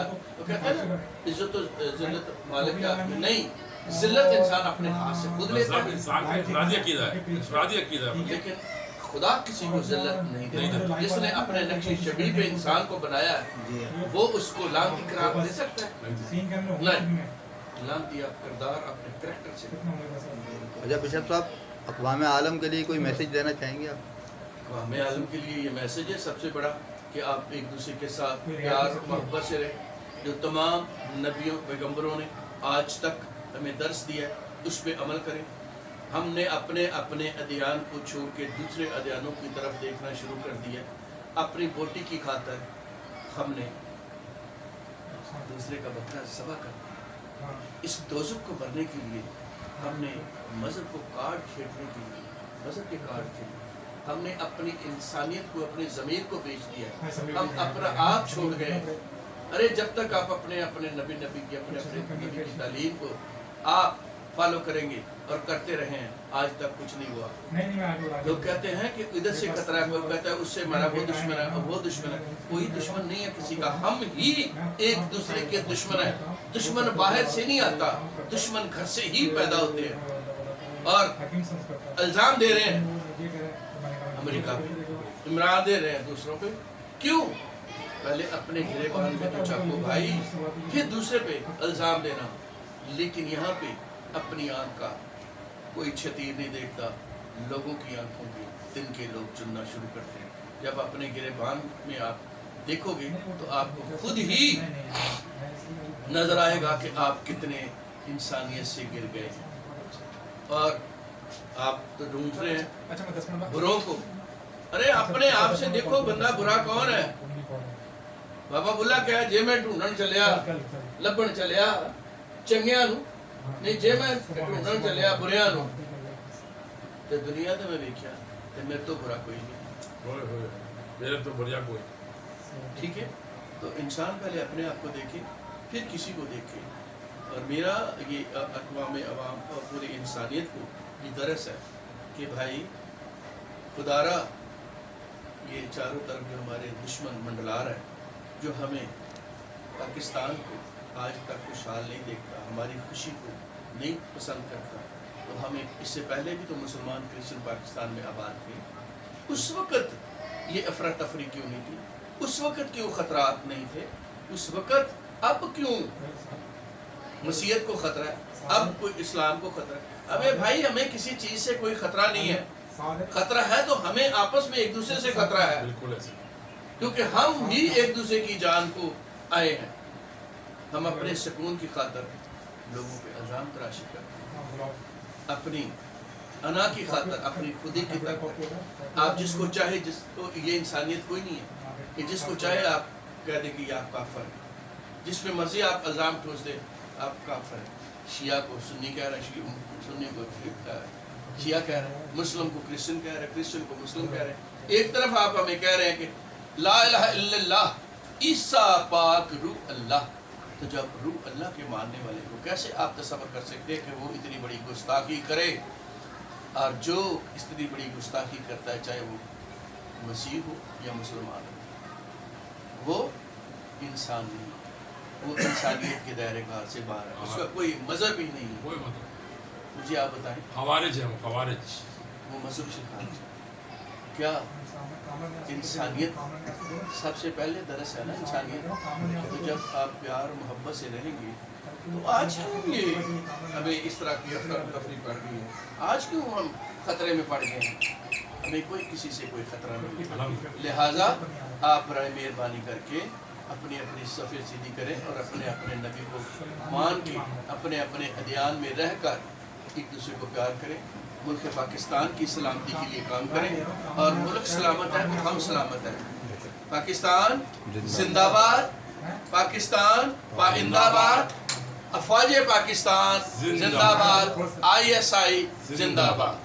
तो कहते हैं ना इज्जत तो जिल्लत मालिक का नहीं, जिल्लत इंसान अपने हाथ से खुद लेता है। इंसान का इफरादी अकीदा है, इफरादी अकीदा है। लेकिन खुदा किसी को जिल्लत नहीं देता। जिसने अपने नक्शे शबीह पे इंसान को बनाया है वो उसको लानती करार दे सकता है? नहीं, लानती आप किरदार अपने करैक्टर से। अच्छा बिशप साहब, अक़वाम आलम के लिए कोई मैसेज देना चाहेंगे आप? अक़वाम आलम के लिए ये मैसेज है सबसे बड़ा कि आप एक दूसरे के साथ प्यार मोहब्बत से रहें। जो तमाम नबियों पैगम्बरों ने आज तक हमें दर्स दिया है उस पर अमल करें। हमने अपने अपने अदियान को छोड़ के दूसरे अदियानों की तरफ देखना शुरू कर दिया। अपनी बोटी की खातर हमने दूसरे का बकरा ज़बह कर दिया। इस दोज़ख को भरने के लिए हमने मज़हब को कार्ड खेलने के लिए मज़हब के कार्ड खेले। हमने अपनी इंसानियत को, अपने ज़मीर को बेच दिया। हम अपना आप छोड़ गए। अरे जब तक आप अपने अपने नबी की अपने नबी की तालीम को आप फॉलो करेंगे और करते रहे हैं, आज तक कुछ नहीं हुआ। लोग कहते हैं कि इधर से खतरा है, कोई कहता है उससे हमारा वो दुश्मन है, वो दुश्मन है। कोई दुश्मन नहीं है किसी का, हम ही एक दूसरे के दुश्मन है। दुश्मन बाहर से नहीं आता, दुश्मन घर से ही पैदा होते हैं। और इल्जाम दे रहे हैं अमेरिका पे, इमरान दे रहे हैं दूसरों पे। क्यों? पहले अपने गिरेबान में तो चाको भाई, फिर दूसरे पे इल्जाम देना। लेकिन यहाँ पे अपनी आंख का कोई क्षतीर नहीं देखता, लोगों की आंखों की तिनके लोग चुनना शुरू करते हैं। जब अपने गिरेबान में आप देखोगे तो आपको खुद ही नजर आएगा कि आप कितने इंसानियत से गिर गए हैं। और आप तो ढूंढ रहे हैं बुरों को। अरे अपने आप से देखो बंदा बुरा कौन है। बाबा बुला क्या जे मैं ढूंढन चलिया लभन चलिया चंगिया नू, नहीं जे मैं ढूंढन चलिया बुरिया नू, ते दुनिया ते मैं देखिया ते मेरे तो बुरा कोई नहीं, मेरे तो बढ़िया कोई। ठीक है। तो इंसान पहले अपने आप को देखे फिर किसी को देखे। और मेरा ये अक़वाम अवाम और पूरी इंसानियत को ये दरस है कि भाई खुदारा ये चारों तरफ जो हमारे दुश्मन मंडला रहा है, जो हमें पाकिस्तान को आज तक खुशहाल नहीं देखता, हमारी खुशी को नहीं पसंद करता, तो हमें इससे पहले भी तो मुसलमान क्रिश्चियन पाकिस्तान में आबाद थे। उस वक़्त ये अफरा तफरी क्यों नहीं थी? उस वक़्त क्यों ख़तरात नहीं थे? उस वक़्त अब क्यों मसीहत को ख़तरा है? अब कोई इस्लाम को ख़तरा है? अबे भाई हमें किसी चीज़ से कोई ख़तरा नहीं है। ख़तरा है तो हमें आपस में एक दूसरे से ख़तरा है, बिल्कुल ऐसे, क्योंकि हम ही एक दूसरे की जान को आए हैं। हम अपने सुकून की खातर लोगों पे इल्ज़ाम तराशी करते हैं, अपनी अना की खातर, अपनी खुदी की खातर। आप जिसको चाहे, जिसको ये इंसानियत कोई नहीं है कि जिसको चाहे आप कह दें कि आप काफिर हैं, जिस पे मर्जी आप इल्ज़ाम ठोस दें आप काफिर हैं। शिया को सुन्नी कह रहा है, सुन्नी को शिया कह रहे हैं, मुस्लिम को क्रिश्चियन कह रहे हैं, क्रिश्चियन को मुस्लिम कह रहे हैं। एक तरफ आप हमें कह रहे हैं कि ला इलाहा इल्लल्लाह ईसा पाक रूह अल्लाह। तो जब रूह अल्लाह के मानने वाले को कैसे आप तसव्वुर कर सकते हैं कि वो इतनी बड़ी गुस्ताखी करे? और जो इतनी बड़ी गुस्ताखी करता है, चाहे वो मसीह हो या मुसलमान हो, वो इंसान नहीं, वो इंसानियत के दायरे कार से बाहर है, उसका कोई मजहब ही नहीं है। कोई मतलब मुझे आप बताएं, खवारिज है, वो खवारिज, वो मजहब से खारिज है क्या? इंसानियत सबसे पहले दरस है ना इंसानियत। तो जब आप प्यार मोहब्बत से रहेंगे तो आज क्यों ये हमें इस तरह की तफरी पड़ गई है? आज क्यों हम खतरे में पड़ गए हैं? हमें कोई किसी से कोई खतरा नहीं है। लिहाजा आप बराए मेहरबानी करके अपनी अपनी सफ़े सीधी करें और अपने अपने नबी को मान के अपने अपने अदियान में रह कर एक दूसरे को प्यार करें। मुल्क पाकिस्तान की सलामती के लिए काम करें और मुल्क सलामत है तो हम सलामत हैं। पाकिस्तान जिंदाबाद, पाकिस्तान पाइंदाबाद, अफवाज पाकिस्तान जिंदाबाद, ISI जिंदाबाद।